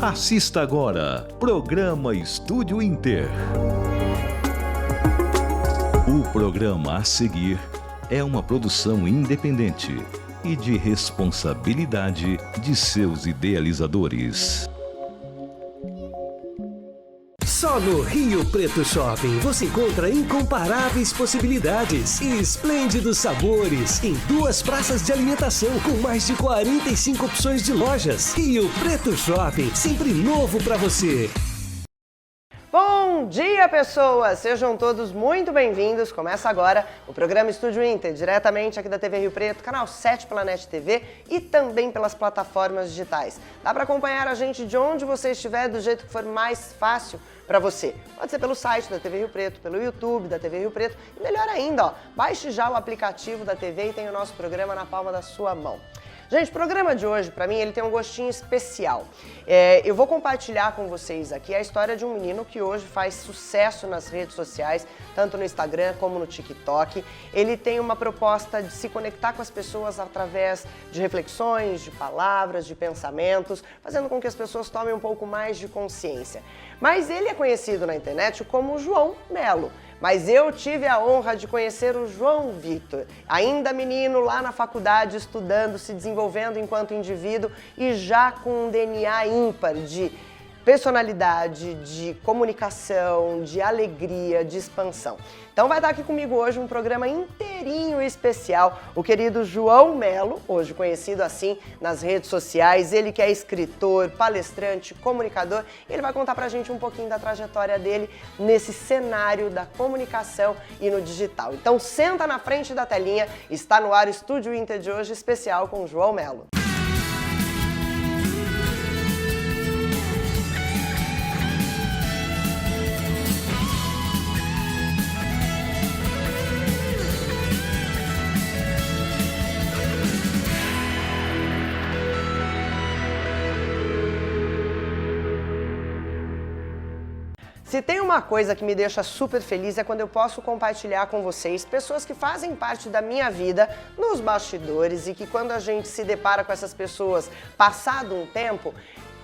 Assista agora, Programa Estúdio Inter. O programa a seguir é uma produção independente e de responsabilidade de seus idealizadores. Só no Rio Preto Shopping você encontra incomparáveis possibilidades e esplêndidos sabores em 2 praças de alimentação com mais de 45 opções de lojas. Rio Preto Shopping, sempre novo para você. Bom dia, pessoas! Sejam todos muito bem-vindos. Começa agora o programa Estúdio Inter, diretamente aqui da TV Rio Preto, canal 7 pela NET TV e também pelas plataformas digitais. Dá para acompanhar a gente de onde você estiver, do jeito que for mais fácil para você. Pode ser pelo site da TV Rio Preto, pelo YouTube da TV Rio Preto e melhor ainda, ó, baixe já o aplicativo da TV e tenha o nosso programa na palma da sua mão. Gente, o programa de hoje, para mim, ele tem um gostinho especial. Eu vou compartilhar com vocês aqui a história de um menino que hoje faz sucesso nas redes sociais, tanto no Instagram como no TikTok. Ele tem uma proposta de se conectar com as pessoas através de reflexões, de palavras, de pensamentos, fazendo com que as pessoas tomem um pouco mais de consciência. Mas ele é conhecido na internet como João Melo. Mas eu tive a honra de conhecer o João Vitor, ainda menino lá na faculdade, estudando, se desenvolvendo enquanto indivíduo e já com um DNA ímpar de personalidade, de comunicação, de alegria, de expansão. Então vai estar aqui comigo hoje um programa inteirinho especial, o querido João Melo, hoje conhecido assim nas redes sociais, ele que é escritor, palestrante, comunicador, e ele vai contar pra gente um pouquinho da trajetória dele nesse cenário da comunicação e no digital. Então senta na frente da telinha, está no ar o Estúdio Inter de hoje, especial com o João Melo. Se tem uma coisa que me deixa super feliz é quando eu posso compartilhar com vocês pessoas que fazem parte da minha vida nos bastidores e que quando a gente se depara com essas pessoas, passado um tempo,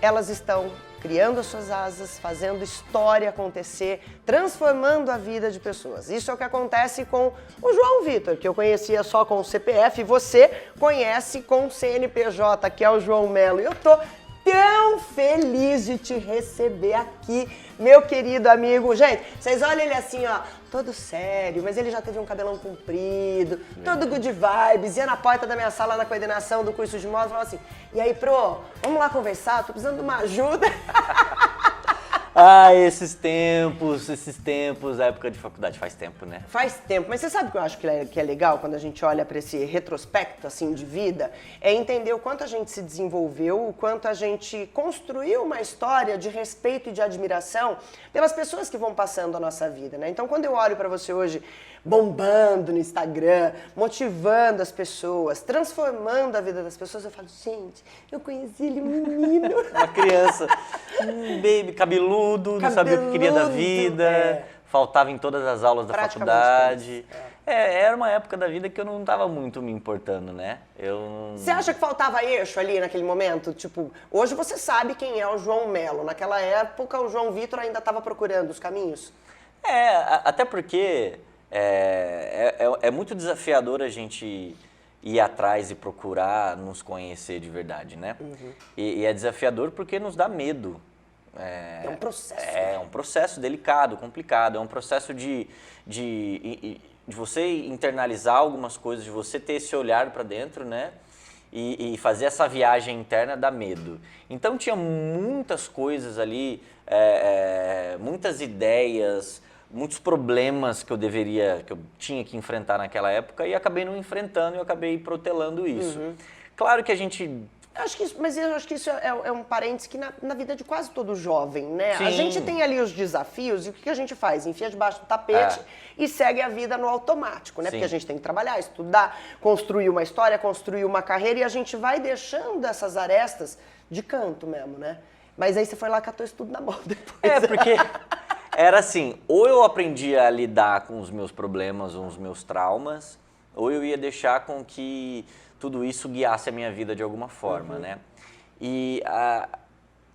elas estão criando as suas asas, fazendo história acontecer, transformando a vida de pessoas. Isso é o que acontece com o João Vitor, que eu conhecia só com o CPF, e você conhece com o CNPJ, que é o João Melo. E eu tô tão feliz de te receber aqui, meu querido amigo. Gente, vocês olham ele assim, ó, todo sério, mas ele já teve um cabelão comprido, todo good vibes, ia na porta da minha sala na coordenação do curso de moda e falava assim, e aí, pro, vamos lá conversar, tô precisando de uma ajuda. Ah, esses tempos, a época de faculdade faz tempo, né? Faz tempo, mas você sabe o que eu acho que é legal quando a gente olha para esse retrospecto assim de vida? É entender o quanto a gente se desenvolveu, o quanto a gente construiu uma história de respeito e de admiração pelas pessoas que vão passando a nossa vida, né? Então quando eu olho para você hoje bombando no Instagram, motivando as pessoas, transformando a vida das pessoas, eu falo, gente, eu conheci ele, um menino. Uma criança, um baby cabeludo, não sabia o que queria da vida, faltava em todas as aulas da faculdade. Era uma época da vida que eu não estava muito me importando, né? Você acha que faltava eixo ali naquele momento? Tipo, hoje você sabe quem é o João Melo. Naquela época, o João Vitor ainda estava procurando os caminhos? Até porque é muito desafiador a gente ir atrás e procurar nos conhecer de verdade, né? Uhum. E é desafiador porque nos dá medo. É um processo. É um processo delicado, complicado. É um processo de você internalizar algumas coisas, de você ter esse olhar para dentro, né? E fazer essa viagem interna dá medo. Então tinha muitas coisas ali, muitas ideias, muitos problemas que eu tinha que enfrentar naquela época e acabei não enfrentando e eu acabei protelando isso. Uhum. Claro que a gente... eu acho que isso é um parênteses que na vida de quase todo jovem, né? Sim. A gente tem ali os desafios e o que a gente faz? Enfia debaixo do tapete e segue a vida no automático, né? Sim. Porque a gente tem que trabalhar, estudar, construir uma história, construir uma carreira e a gente vai deixando essas arestas de canto mesmo, né? Mas aí você foi lá e catou isso tudo na mão depois. Porque... era assim, ou eu aprendia a lidar com os meus problemas, ou os meus traumas, ou eu ia deixar com que tudo isso guiasse a minha vida de alguma forma, né? E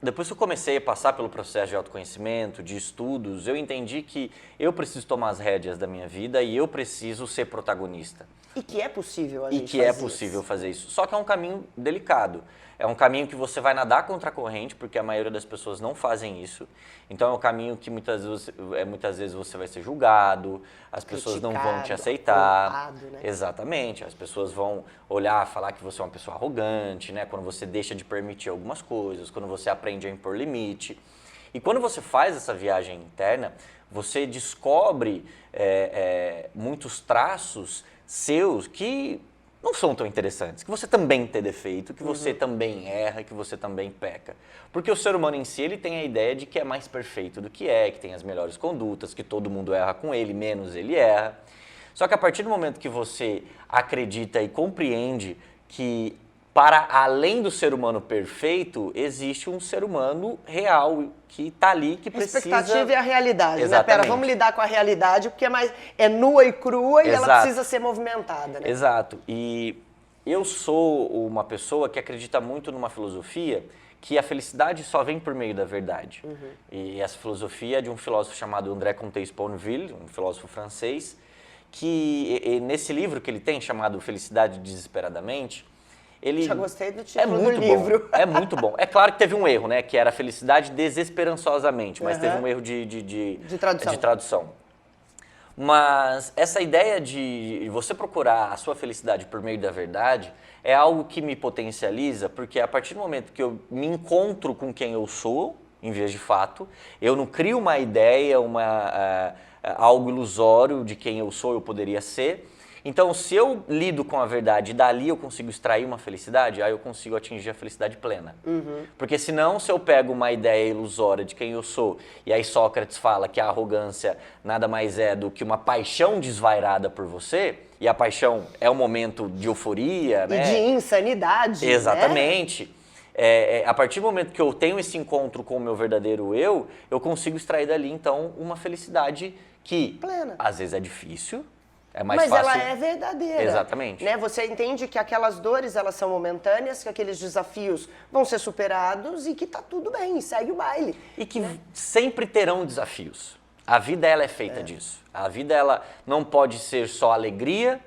depois que eu comecei a passar pelo processo de autoconhecimento, de estudos, eu entendi que eu preciso tomar as rédeas da minha vida e eu preciso ser protagonista. E que é possível a E gente que é fazer possível isso. fazer isso. Só que é um caminho delicado. É um caminho que você vai nadar contra a corrente, porque a maioria das pessoas não fazem isso. Então é um caminho que muitas vezes você vai ser julgado, as pessoas não vão te Criticado, aceitar. apontado, né? Exatamente. As pessoas vão olhar, falar que você é uma pessoa arrogante, né? Quando você deixa de permitir algumas coisas, quando você aprende a impor limite. E quando você faz essa viagem interna, você descobre muitos traços seus que não são tão interessantes, que você também tem defeito, que você também erra, que você também peca. Porque o ser humano em si, ele tem a ideia de que é mais perfeito do que tem as melhores condutas, que todo mundo erra com ele, menos ele erra. Só que a partir do momento que você acredita e compreende que para além do ser humano perfeito, existe um ser humano real que está ali, que A precisa... expectativa e a realidade, né? Exatamente. Pera, vamos lidar com a realidade, porque é nua e crua e ela Exato. precisa ser movimentada, né? Exato. E eu sou uma pessoa que acredita muito numa filosofia que a felicidade só vem por meio da verdade. E essa filosofia é de um filósofo chamado André Comte Sponville, um filósofo francês, que nesse livro que ele tem, chamado Felicidade Desesperadamente, ele... Já gostei do título do livro. Bom, é muito bom. É claro que teve um erro, né? Que era Felicidade Desesperançosamente, mas teve um erro de tradução. Mas essa ideia de você procurar a sua felicidade por meio da verdade é algo que me potencializa, porque a partir do momento que eu me encontro com quem eu sou, em vez de fato, eu não crio uma ideia, algo ilusório de quem eu sou, eu poderia ser. Então, se eu lido com a verdade e dali eu consigo extrair uma felicidade, aí eu consigo atingir a felicidade plena. Porque senão, se eu pego uma ideia ilusória de quem eu sou, e aí Sócrates fala que a arrogância nada mais é do que uma paixão desvairada por você, e a paixão é um momento de euforia, né? E de insanidade, Exatamente. A partir do momento que eu tenho esse encontro com o meu verdadeiro eu consigo extrair dali, então, uma felicidade que, plena. Às vezes é difícil, é mais Mas fácil. ela é verdadeira. Exatamente. Né? Você entende que aquelas dores, elas são momentâneas, que aqueles desafios vão ser superados e que tá tudo bem, segue o baile. E que sempre terão desafios. A vida, ela é feita disso. A vida, ela não pode ser só alegria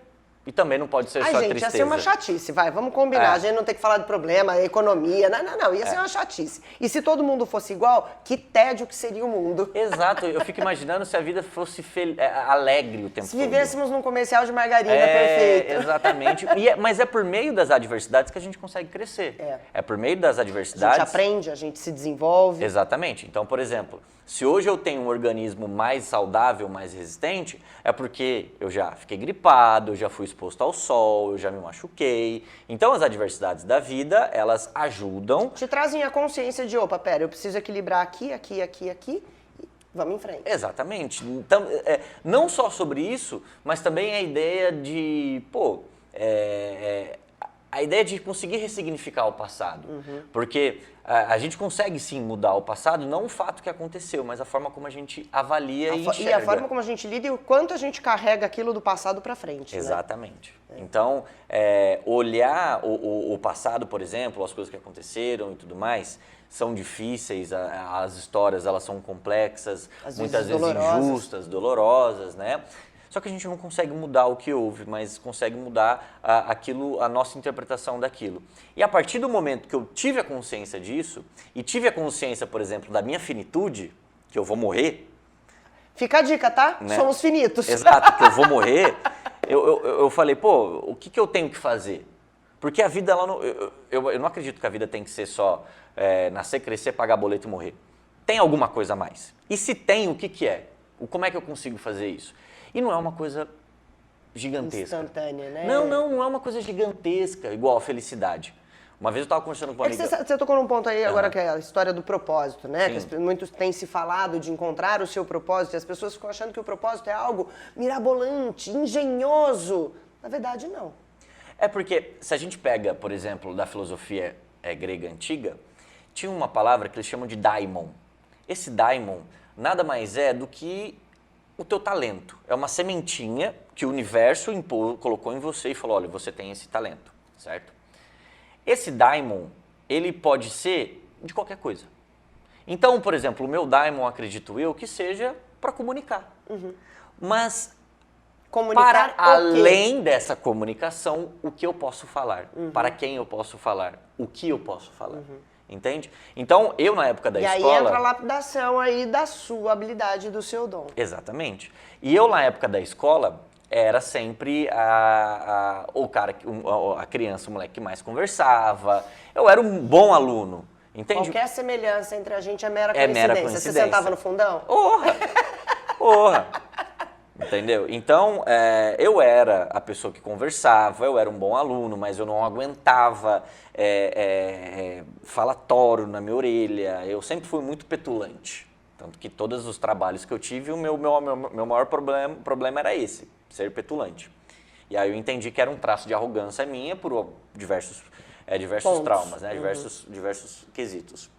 e também não pode ser só gente, tristeza. ia ser uma chatice, vamos combinar. É. A gente não tem que falar de problema, economia, não, ia ser uma chatice. E se todo mundo fosse igual, que tédio que seria o mundo. Exato, eu fico imaginando se a vida fosse alegre o tempo todo. Se vivêssemos num comercial de margarina perfeito. Exatamente, mas é por meio das adversidades que a gente consegue crescer. É por meio das A adversidades... gente aprende, a gente se desenvolve. Exatamente. Então, por exemplo, se hoje eu tenho um organismo mais saudável, mais resistente, é porque eu já fiquei gripado, eu já fui exposto ao sol, eu já me machuquei. Então, as adversidades da vida, elas ajudam. Te trazem a consciência de, opa, pera, eu preciso equilibrar aqui, e vamos em frente. Exatamente. Então, não só sobre isso, mas também a ideia de, a ideia de conseguir ressignificar o passado. Porque a gente consegue sim mudar o passado, não o fato que aconteceu, mas a forma como a gente avalia e enxerga. E a forma como a gente lida e o quanto a gente carrega aquilo do passado para frente. Exatamente. Né? Então, olhar o passado, por exemplo, as coisas que aconteceram e tudo mais, são difíceis, as histórias elas são complexas, muitas vezes injustas, dolorosas, né? Só que a gente não consegue mudar o que houve, mas consegue mudar a nossa interpretação daquilo. E a partir do momento que eu tive a consciência disso, e tive a consciência, por exemplo, da minha finitude, que eu vou morrer... Fica a dica, tá? Né? Somos finitos. Exato, que eu vou morrer. Eu falei, o que eu tenho que fazer? Porque a vida, eu não acredito que a vida tem que ser só nascer, crescer, pagar boleto e morrer. Tem alguma coisa a mais. E se tem, o que é? Como é que eu consigo fazer isso? E não é uma coisa gigantesca. Instantânea, né? Não é uma coisa gigantesca, igual a felicidade. Uma vez eu estava conversando com uma amiga... Você tocou num ponto aí agora que é a história do propósito, né? Sim. Que muitos têm se falado de encontrar o seu propósito e as pessoas ficam achando que o propósito é algo mirabolante, engenhoso. Na verdade, não. É porque, se a gente pega, por exemplo, da filosofia grega antiga, tinha uma palavra que eles chamam de daimon. Esse daimon nada mais é do que o teu talento. É uma sementinha que o universo colocou em você e falou, olha, você tem esse talento, certo? Esse daimon, ele pode ser de qualquer coisa. Então, por exemplo, o meu Daimon, acredito eu, que seja para comunicar. Mas Comunicar para o quê? além dessa comunicação, o que eu posso falar? Para quem eu posso falar? O que eu posso falar? Entende? Então, eu na época da E escola... aí entra a lapidação aí da sua habilidade, do seu dom. Exatamente. E eu na época da escola era sempre o cara, a criança, o moleque que mais conversava. Eu era um bom aluno, entende? Qualquer semelhança entre a gente é mera É coincidência. mera Você coincidência. sentava no fundão? Porra! Entendeu? Então, eu era a pessoa que conversava, eu era um bom aluno, mas eu não aguentava falatório na minha orelha. Eu sempre fui muito petulante. Tanto que todos os trabalhos que eu tive, o meu maior problema era esse, ser petulante. E aí eu entendi que era um traço de arrogância minha por diversos traumas, né? Diversos quesitos.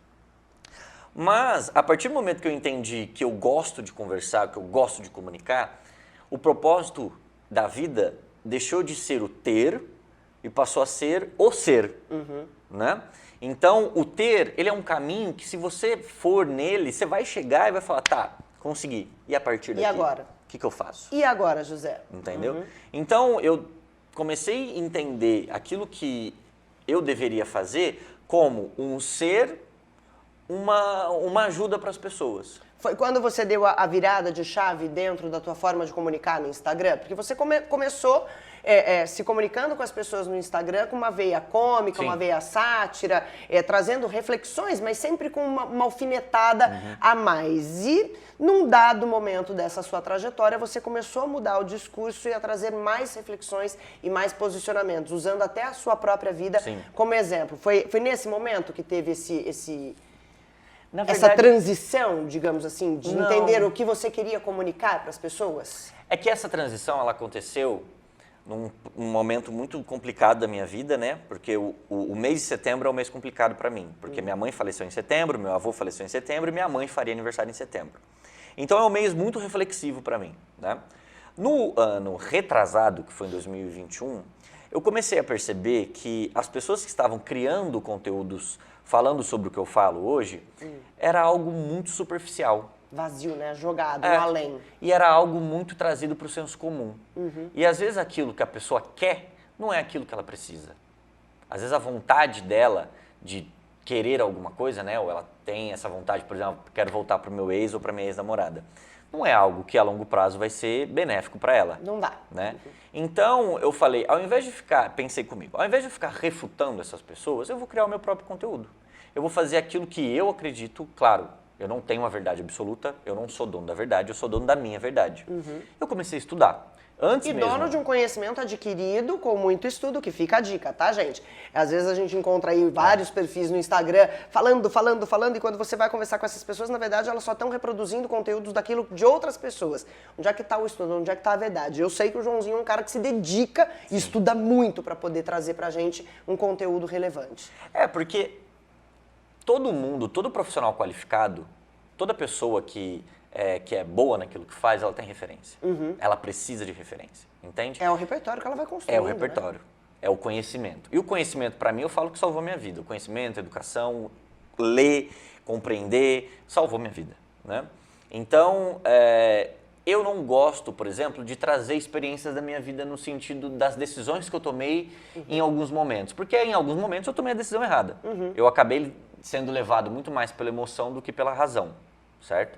Mas, a partir do momento que eu entendi que eu gosto de conversar, que eu gosto de comunicar, o propósito da vida deixou de ser o ter e passou a ser o ser, né? Então, o ter, ele é um caminho que se você for nele, você vai chegar e vai falar, tá, consegui. E a partir daqui? E agora? O que eu faço? E agora, José? Entendeu? Então, eu comecei a entender aquilo que eu deveria fazer como um ser, uma ajuda para as pessoas. Foi quando você deu a virada de chave dentro da tua forma de comunicar no Instagram? Porque você começou se comunicando com as pessoas no Instagram com uma veia cômica, Sim. uma veia sátira, trazendo reflexões, mas sempre com uma alfinetada a mais. E num dado momento dessa sua trajetória, você começou a mudar o discurso e a trazer mais reflexões e mais posicionamentos, usando até a sua própria vida Sim. como exemplo. Foi nesse momento que teve Na essa verdade, transição, digamos assim, de Não. entender o que você queria comunicar para as pessoas? é que essa transição, ela aconteceu num momento muito complicado da minha vida, né? Porque o mês de setembro é um mês complicado para mim. Porque minha mãe faleceu em setembro, meu avô faleceu em setembro e minha mãe faria aniversário em setembro. Então é um mês muito reflexivo para mim, né? No ano retrasado, que foi em 2021, eu comecei a perceber que as pessoas que estavam criando conteúdos falando sobre o que eu falo hoje, era algo muito superficial. Vazio, né? Jogado, É, no além. E era algo muito trazido para o senso comum. E às vezes aquilo que a pessoa quer não é aquilo que ela precisa. Às vezes a vontade dela de querer alguma coisa, né? Ou ela tem essa vontade, por exemplo, quero voltar para o meu ex ou para minha ex-namorada. Não é algo que a longo prazo vai ser benéfico para ela. Não dá. Né? Então eu falei, pensei comigo, ao invés de ficar refutando essas pessoas, eu vou criar o meu próprio conteúdo. Eu vou fazer aquilo que eu acredito, claro, eu não tenho uma verdade absoluta, eu não sou dono da verdade, eu sou dono da minha verdade. Eu comecei a estudar. Antes E mesmo. dono de um conhecimento adquirido com muito estudo, que fica a dica, tá, gente? Às vezes a gente encontra aí vários perfis no Instagram falando, e quando você vai conversar com essas pessoas, na verdade, elas só estão reproduzindo conteúdos daquilo de outras pessoas. Onde é que tá o estudo? Onde é que tá a verdade? Eu sei que o Joãozinho é um cara que se dedica e estuda muito para poder trazer pra gente um conteúdo relevante. Porque todo mundo, todo profissional qualificado, toda pessoa que é boa naquilo que faz, ela tem referência. Ela precisa de referência, entende? É o repertório que ela vai construindo, É o repertório, é o conhecimento. E o conhecimento, para mim, eu falo que salvou minha vida. O conhecimento, a educação, ler, compreender, salvou minha vida, né? Então, eu não gosto, por exemplo, de trazer experiências da minha vida no sentido das decisões que eu tomei em alguns momentos. Porque em alguns momentos eu tomei a decisão errada. Eu acabei sendo levado muito mais pela emoção do que pela razão, certo?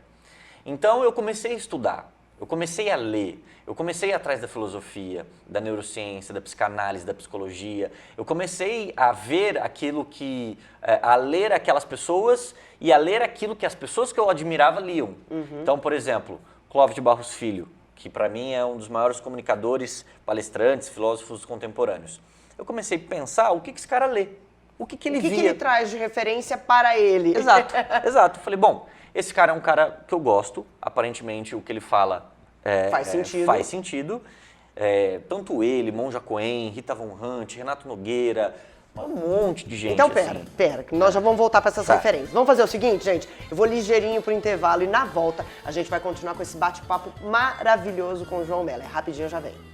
Então eu comecei a estudar, eu comecei a ler, eu comecei atrás da filosofia, da neurociência, da psicanálise, da psicologia. Eu comecei a ver aquilo que, a ler aquelas pessoas e a ler aquilo que as pessoas que eu admirava liam. Então, por exemplo, Clóvis de Barros Filho, que para mim é um dos maiores comunicadores, palestrantes, filósofos contemporâneos. Eu comecei a pensar o que esse cara lê, o que ele via. O que ele traz de referência para ele? Exato, exato. Eu falei, bom, esse cara é um cara que eu gosto, aparentemente o que ele fala faz sentido. Tanto ele, Monja Coen, Rita Von Hunt, Renato Nogueira, um monte de gente. Então, assim. pera, que nós já vamos voltar para essas Tá. referências. Vamos fazer o seguinte, gente, eu vou ligeirinho pro intervalo e na volta a gente vai continuar com esse bate-papo maravilhoso com o João Mello. Rapidinho eu já venho.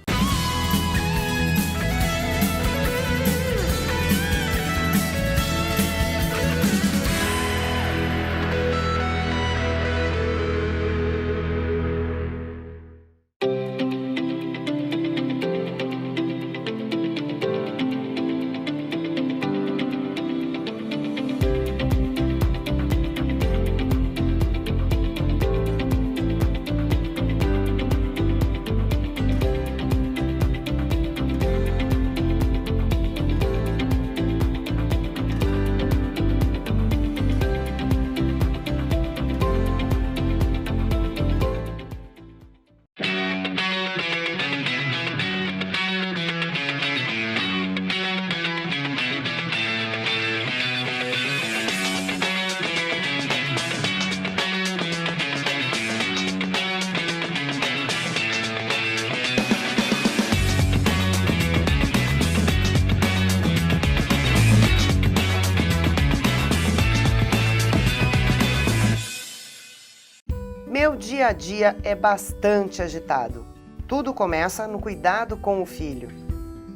meu dia a dia é bastante agitado. Tudo começa no cuidado com o filho,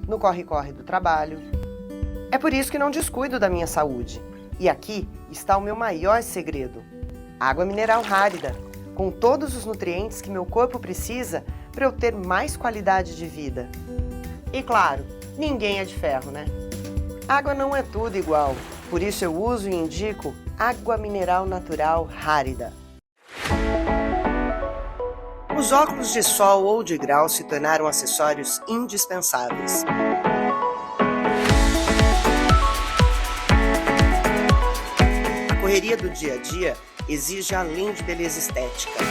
no corre-corre do trabalho. É por isso que não descuido da minha saúde. E aqui está o meu maior segredo: água mineral Rárida, com todos os nutrientes que meu corpo precisa para eu ter mais qualidade de vida. E claro, ninguém é de ferro, né? Água não é tudo igual, por isso eu uso e indico água mineral natural Rárida. Os óculos de sol ou de grau se tornaram acessórios indispensáveis. A correria do dia a dia exige além de beleza estética.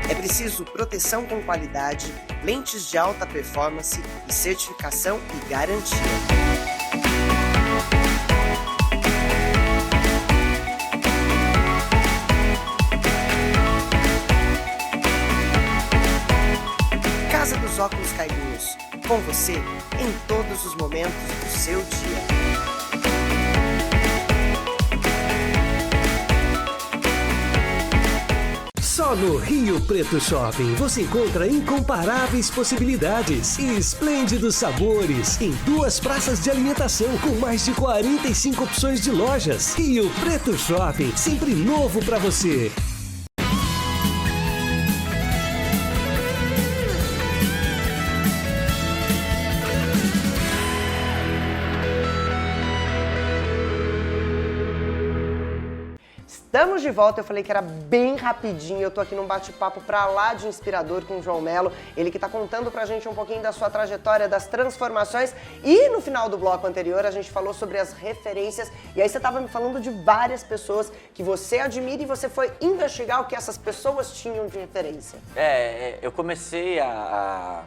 É preciso proteção com qualidade, lentes de alta performance e certificação e garantia. Casa dos Óculos Caibinhos, com você em todos os momentos do seu dia. Só no Rio Preto Shopping você encontra incomparáveis possibilidades e esplêndidos sabores em 2 praças de alimentação com mais de 45 opções de lojas. Rio Preto Shopping, sempre novo para você. Estamos de volta, eu falei que era bem rapidinho, eu tô aqui num bate-papo pra lá de inspirador com o João Melo, ele que tá contando pra gente um pouquinho da sua trajetória, das transformações, e no final do bloco anterior a gente falou sobre as referências, e aí você tava me falando de várias pessoas que você admira e você foi investigar o que essas pessoas tinham de referência. Eu comecei a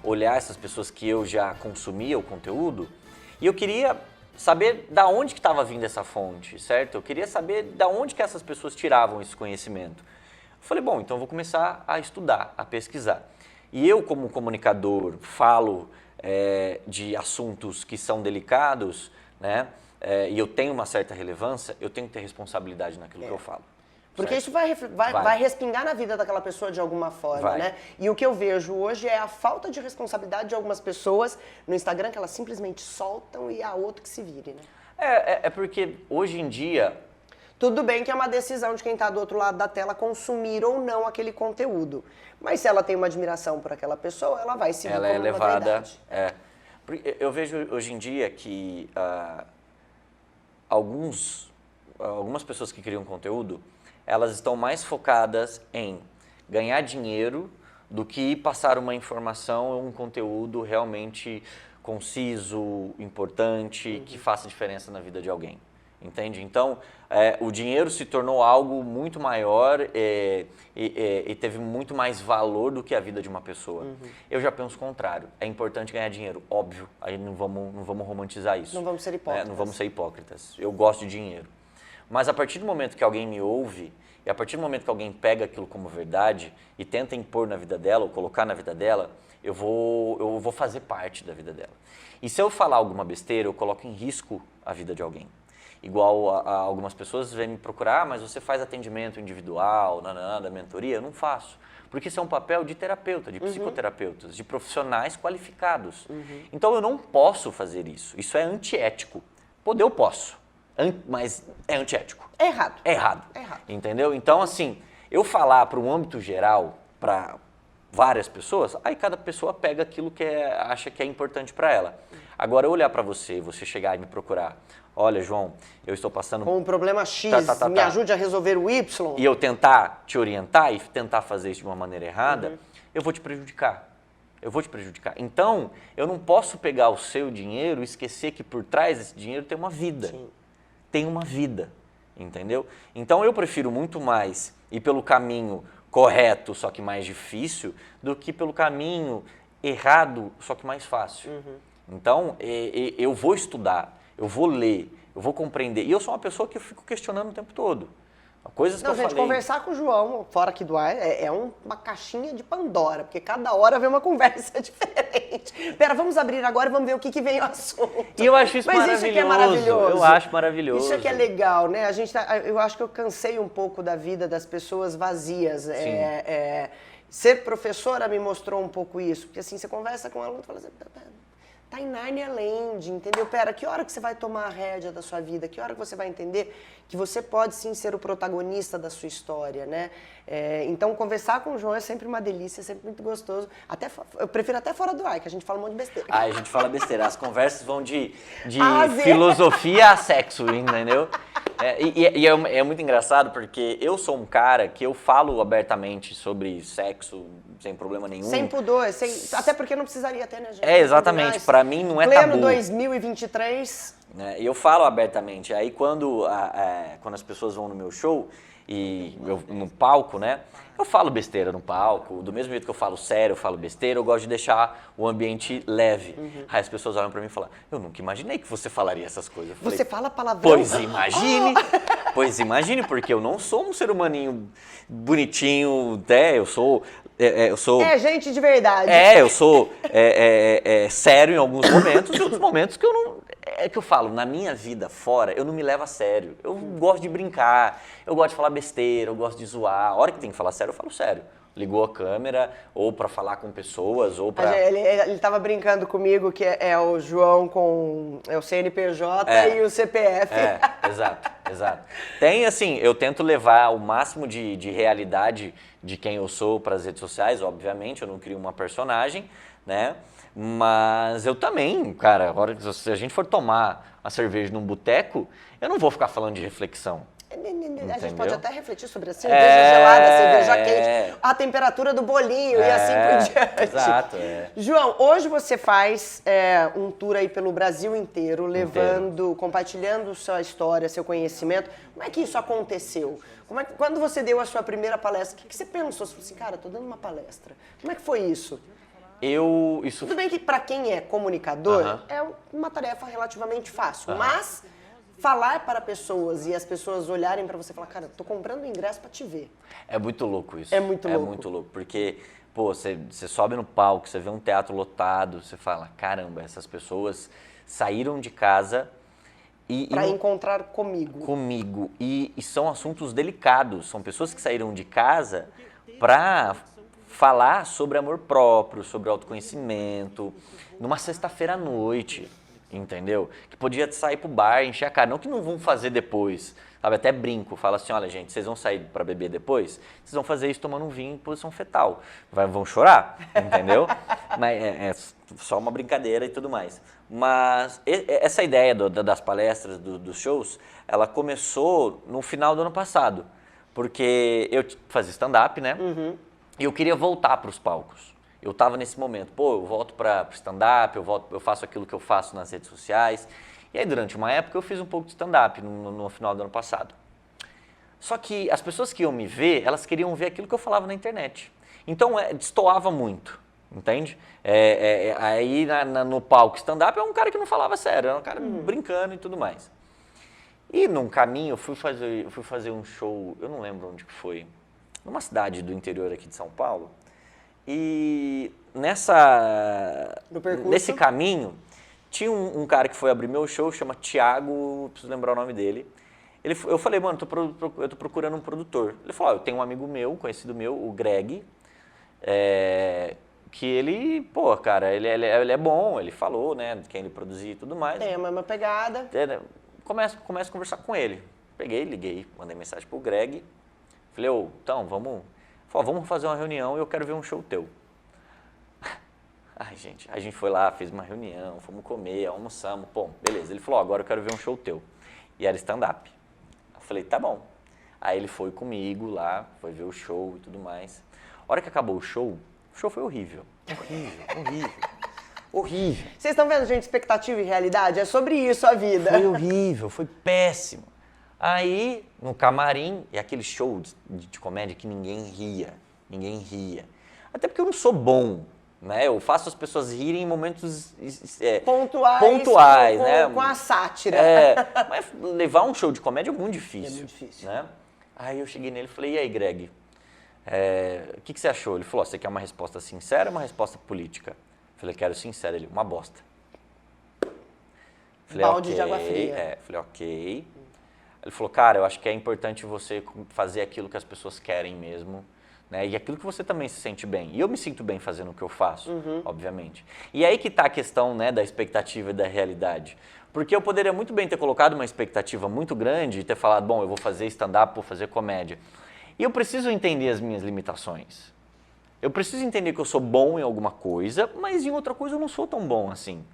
olhar essas pessoas que eu já consumia o conteúdo, e eu queria saber da onde que estava vindo essa fonte, certo? Eu queria saber da onde que essas pessoas tiravam esse conhecimento. Eu falei, bom, então eu vou começar a estudar, a pesquisar. E eu, como comunicador, falo de assuntos que são delicados, né? E eu tenho uma certa relevância, eu tenho que ter responsabilidade naquilo que eu falo. Porque certo? isso vai respingar na vida daquela pessoa de alguma forma, né? E o que eu vejo hoje é a falta de responsabilidade de algumas pessoas no Instagram, que elas simplesmente soltam e há outro que se vire, né? É porque hoje em dia... Tudo bem que é uma decisão de quem está do outro lado da tela consumir ou não aquele conteúdo. Mas se ela tem uma admiração por aquela pessoa, ela vai seguir como uma verdade. Eu vejo hoje em dia que algumas pessoas que criam conteúdo, elas estão mais focadas em ganhar dinheiro do que passar uma informação ou um conteúdo realmente conciso, importante, que faça diferença na vida de alguém. Entende? Então, o dinheiro se tornou algo muito maior e teve muito mais valor do que a vida de uma pessoa. Eu já penso o contrário. É importante ganhar dinheiro, óbvio. Aí não vamos romantizar isso. Não vamos ser hipócritas. Não vamos ser hipócritas. Eu gosto de dinheiro. Mas a partir do momento que alguém me ouve, e a partir do momento que alguém pega aquilo como verdade e tenta impor na vida dela, ou colocar na vida dela, eu vou fazer parte da vida dela. E se eu falar alguma besteira, eu coloco em risco a vida de alguém. Igual a algumas pessoas vêm me procurar, mas você faz atendimento individual, da mentoria? Eu não faço. Porque isso é um papel de terapeuta, de psicoterapeutas, de profissionais qualificados. Então eu não posso fazer isso. Isso é antiético. Poder eu posso. Mas é antiético. É errado. É errado. Entendeu? Então, assim, eu falar para um âmbito geral, para várias pessoas, aí cada pessoa pega aquilo que acha que é importante para ela. Agora, eu olhar para você e você chegar e me procurar, olha, João, eu estou passando... Com um problema X, me ajude a resolver o Y. E eu tentar te orientar e tentar fazer isso de uma maneira errada, eu vou te prejudicar. Eu vou te prejudicar. Então, eu não posso pegar o seu dinheiro e esquecer que por trás desse dinheiro tem uma vida. Sim. Tem uma vida, entendeu? Então eu prefiro muito mais ir pelo caminho correto, só que mais difícil, do que pelo caminho errado, só que mais fácil. Então eu vou estudar, eu vou ler, eu vou compreender. E eu sou uma pessoa que eu fico questionando o tempo todo. Coisas que Não, eu gente, falei. conversar com o João, fora aqui do ar, é uma caixinha de Pandora, porque cada hora vem uma conversa diferente. Pera, vamos abrir agora e vamos ver o que vem o assunto. E eu acho isso Mas maravilhoso. isso aqui é maravilhoso. Eu acho maravilhoso. Isso aqui é legal, né? Eu acho que eu cansei um pouco da vida das pessoas vazias. Ser professora me mostrou um pouco isso, porque assim, você conversa com um aluno e fala assim, tá em Narnia Land, entendeu? Pera, que hora que você vai tomar a rédea da sua vida? Que hora que você vai entender que você pode sim ser o protagonista da sua história, né? Então, conversar com o João é sempre uma delícia, é sempre muito gostoso. Eu prefiro até fora do ar, que a gente fala um monte de besteira. Ah, a gente fala besteira. As conversas vão de A Z. filosofia a sexo, entendeu? É muito engraçado porque eu sou um cara que eu falo abertamente sobre sexo sem problema nenhum. Sem pudor, até porque não precisaria ter, né, gente? Exatamente. Pra mim não é Pleno tabu. 2023... E eu falo abertamente. Aí quando as pessoas vão no meu show e no palco, né? Eu falo besteira no palco, do mesmo jeito que eu falo sério, eu falo besteira, eu gosto de deixar o ambiente leve. Aí as pessoas olham pra mim e falam, eu nunca imaginei que você falaria essas coisas. Eu falei, Você fala palavrão? Pois imagine, pois imagine, porque eu não sou um ser humaninho bonitinho, eu sou... É gente de verdade. Eu sou sério em alguns momentos e outros momentos que eu não... É que eu falo, na minha vida fora, eu não me levo a sério. Eu gosto de brincar, eu gosto de falar besteira, eu gosto de zoar. A hora que tem que falar sério, eu falo sério. Ligou a câmera, ou pra falar com pessoas, ou pra... Ele tava brincando comigo que é o João com o CNPJ e o CPF. Exato. Tem, assim, eu tento levar o máximo de realidade de quem eu sou pras redes sociais, obviamente, eu não crio uma personagem, né? Mas eu também, cara, a hora que se a gente for tomar uma cerveja num boteco, eu não vou ficar falando de reflexão. A gente pode até refletir sobre a cerveja gelada, a cerveja quente, a temperatura do bolinho e assim por diante. Exato. João, hoje você faz um tour aí pelo Brasil inteiro, compartilhando sua história, seu conhecimento. Como é que isso aconteceu? Quando você deu a sua primeira palestra, o que você pensou? Você falou assim, cara, tô dando uma palestra. Como é que foi isso? Tudo bem que para quem é comunicador é uma tarefa relativamente fácil, mas falar para pessoas e as pessoas olharem para você e falar, cara, tô comprando ingresso para te ver. É muito louco isso. É muito louco, porque, pô, você sobe no palco, você vê um teatro lotado, você fala, caramba, essas pessoas saíram de casa para encontrar comigo. E são assuntos delicados, são pessoas que saíram de casa para falar sobre amor próprio, sobre autoconhecimento, numa sexta-feira à noite, entendeu? Que podia sair pro bar, encher a cara, não que não vão fazer depois, sabe? Até brinco, fala assim, olha gente, vocês vão sair para beber depois, vocês vão fazer isso tomando um vinho em posição fetal, vão chorar, entendeu? Mas é só uma brincadeira e tudo mais. Mas essa ideia das palestras, dos shows, ela começou no final do ano passado, porque eu fazia stand-up, né? E eu queria voltar para os palcos. Eu estava nesse momento, eu volto para o stand-up, eu faço aquilo que eu faço nas redes sociais. E aí, durante uma época, eu fiz um pouco de stand-up no final do ano passado. Só que as pessoas que iam me ver, elas queriam ver aquilo que eu falava na internet. Então, destoava muito, entende? Aí, no palco stand-up, é um cara que não falava sério, era um cara brincando e tudo mais. E, num caminho, eu fui fazer um show, eu não lembro onde que foi, numa cidade do interior aqui de São Paulo, e nesse caminho tinha um cara que foi abrir meu show, chama Thiago, preciso lembrar o nome dele. Eu falei, mano, eu tô procurando um produtor. Ele falou, eu tenho um amigo meu, conhecido meu, o Greg, que ele, cara, ele é bom, ele falou, né, de quem ele produzia e tudo mais. Tem a mesma pegada. Começo a conversar com ele. Peguei, liguei, mandei mensagem pro Greg. Falei, então, vamos fazer uma reunião e eu quero ver um show teu. Ai, gente, a gente foi lá, fez uma reunião, fomos comer, almoçamos, beleza. Ele falou, agora eu quero ver um show teu. E era stand-up. Eu falei, tá bom. Aí ele foi comigo lá, foi ver o show e tudo mais. A hora que acabou o show foi horrível. Horrível. Vocês estão vendo, gente, expectativa e realidade? É sobre isso a vida. Foi horrível, foi péssimo. Aí, no camarim, é aquele show de comédia que ninguém ria. Até porque eu não sou bom, né? Eu faço as pessoas rirem em momentos pontuais, né? Com a sátira. Mas levar um show de comédia é muito difícil. É muito difícil. Né? Aí eu cheguei nele e falei, e aí, Greg, o que você achou? Ele falou, você quer uma resposta sincera ou uma resposta política? Eu falei, quero sincera. Ele, uma bosta. Falei, Balde de água fria. Falei, ok. Ele falou, cara, eu acho que é importante você fazer aquilo que as pessoas querem mesmo, né? E aquilo que você também se sente bem. E eu me sinto bem fazendo o que eu faço, obviamente. E aí que tá a questão, né, da expectativa e da realidade. Porque eu poderia muito bem ter colocado uma expectativa muito grande e ter falado, bom, eu vou fazer stand-up, vou fazer comédia. E eu preciso entender as minhas limitações. Eu preciso entender que eu sou bom em alguma coisa, mas em outra coisa eu não sou tão bom assim.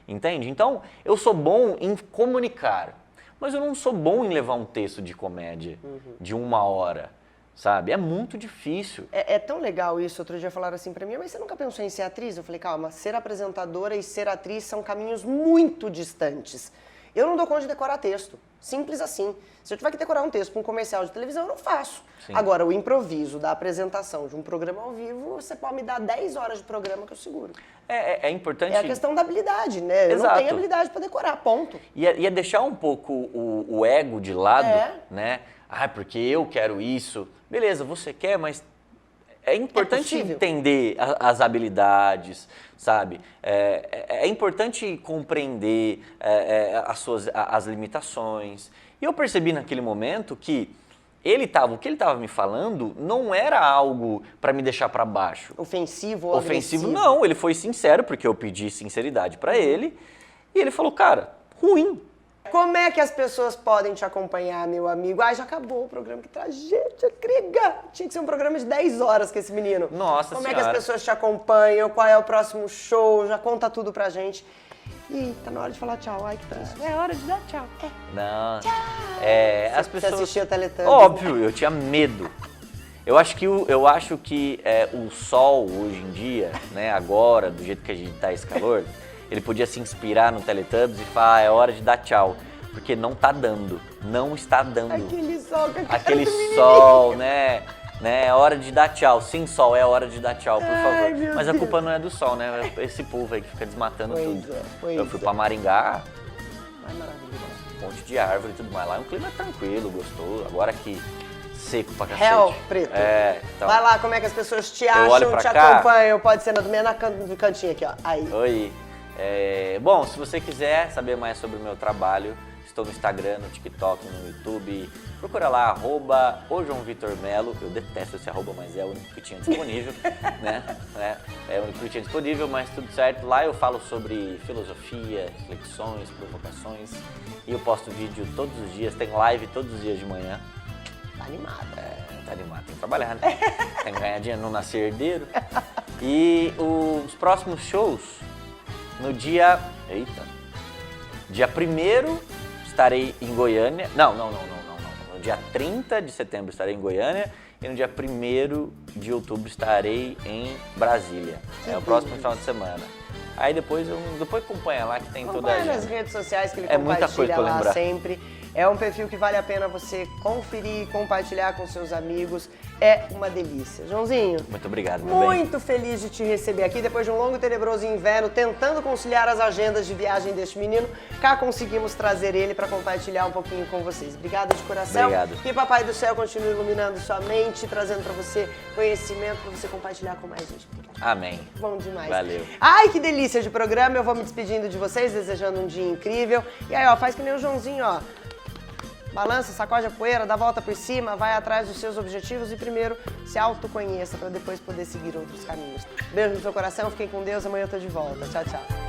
Entende? Então, eu sou bom em comunicar, mas eu não sou bom em levar um texto de comédia de 1 hora, sabe? É muito difícil. É tão legal isso. Outro dia falaram assim pra mim, mas você nunca pensou em ser atriz? Eu falei, calma, ser apresentadora e ser atriz são caminhos muito distantes. Eu não dou conta de decorar texto. Simples assim. Se eu tiver que decorar um texto para um comercial de televisão, eu não faço. Sim. Agora, o improviso da apresentação de um programa ao vivo, você pode me dar 10 horas de programa que eu seguro. É importante... É a questão da habilidade, né? Eu não Exato. tenho habilidade para decorar, ponto. E é deixar um pouco o ego de lado, né? Ah, porque eu quero isso. Beleza, você quer, mas é importante entender as habilidades, sabe? É importante compreender as limitações. E eu percebi naquele momento que o que ele estava me falando não era algo para me deixar para baixo. Ofensivo ou agressivo? Não, ele foi sincero, porque eu pedi sinceridade para ele. E ele falou, cara, ruim. Como é que as pessoas podem te acompanhar, meu amigo? Ai, já acabou o programa, que tragédia, Grega! Tinha que ser um programa de 10 horas com esse menino. Nossa Como Senhora. é que as pessoas te acompanham? Qual é o próximo show? Já conta tudo pra gente. Ih, tá na hora de falar tchau. Ai, que triste. É hora de dar tchau. Não. Tchau. As pessoas... Você assistiu o Teletubbies? Óbvio, eu tinha medo. Eu acho que o sol hoje em dia, né, agora, do jeito que a gente tá esse calor, ele podia se inspirar no Teletubbies e falar, é hora de dar tchau. Porque não tá dando, não está dando. Aquele sol que eu quero Aquele do menino. sol, né? É hora de dar tchau. Sim, sol, é hora de dar tchau, por favor. meu Mas a Deus. culpa não é do sol, né? É esse povo aí que fica desmatando tudo. Eu fui é. pra Maringá, Ai, maravilhoso. um monte de árvore e tudo mais. Lá é um clima tranquilo, gostoso. Agora aqui, seco pra cacete. Hell, preto. Então... Vai lá, como é que as pessoas te olho acham, pra te cá. acompanham? Pode ser no cantinho aqui, ó. Aí. Oi. Bom, se você quiser saber mais sobre o meu trabalho, estou no Instagram, no TikTok, no YouTube. Procura lá, @o João Vitor Melo. Eu detesto esse @, mas é o único que tinha disponível, né? É o único que tinha disponível, mas tudo certo. Lá eu falo sobre filosofia, reflexões, provocações. E eu posto vídeo todos os dias, tem live todos os dias de manhã. Tá animado. Tá animado, tem que trabalhar, né? Tem que ganhar dinheiro, não nascer herdeiro. E os próximos shows, no dia... Dia 1º estarei em Goiânia. Não. No dia 30 de setembro estarei em Goiânia e no dia 1º de outubro estarei em Brasília. É o próximo final de semana. Aí depois acompanha lá que tem toda a Acompanha nas agenda. redes sociais que ele É muita coisa compartilha pra lá lembrar. sempre. É um perfil que vale a pena você conferir, compartilhar com seus amigos. É uma delícia. Joãozinho, Muito obrigado, meu bem. muito feliz de te receber aqui depois de um longo e tenebroso inverno, tentando conciliar as agendas de viagem deste menino. Cá conseguimos trazer ele para compartilhar um pouquinho com vocês. Obrigada de coração. Obrigado. Que Papai do Céu continue iluminando sua mente, trazendo para você conhecimento para você compartilhar com mais gente. Obrigada. Amém. Bom demais. Valeu. Ai, que delícia de programa. Eu vou me despedindo de vocês, desejando um dia incrível. E aí, ó, faz que nem o Joãozinho, ó. Balança, sacode a poeira, dá a volta por cima, vai atrás dos seus objetivos e primeiro se autoconheça para depois poder seguir outros caminhos. Beijo no seu coração, fiquem com Deus, amanhã eu tô de volta. Tchau, tchau.